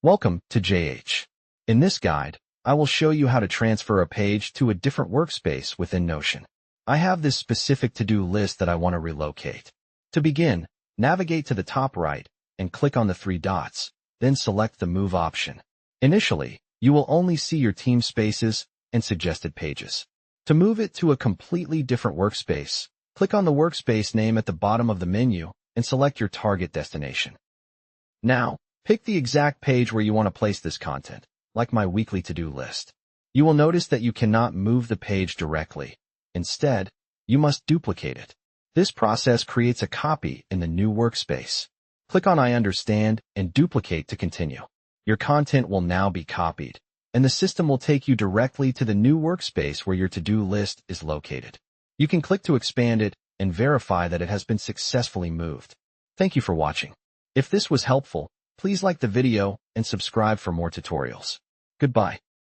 Welcome to JH. In this guide, I will show you how to transfer a page to a different workspace within Notion. I have this specific to-do list that I want to relocate. To begin, navigate to the top right and click on the three dots, then select the Move option. Initially, you will only see your team spaces and suggested pages. To move it to a completely different workspace, click on the workspace name at the bottom of the menu and select your target destination. Now, pick the exact page where you want to place this content, like my weekly to-do list. You will notice that you cannot move the page directly. Instead, you must duplicate it. This process creates a copy in the new workspace. Click on I understand and duplicate to continue. Your content will now be copied, and the system will take you directly to the new workspace where your to-do list is located. You can click to expand it and verify that it has been successfully moved. Thank you for watching. If this was helpful, please like the video and subscribe for more tutorials. Goodbye.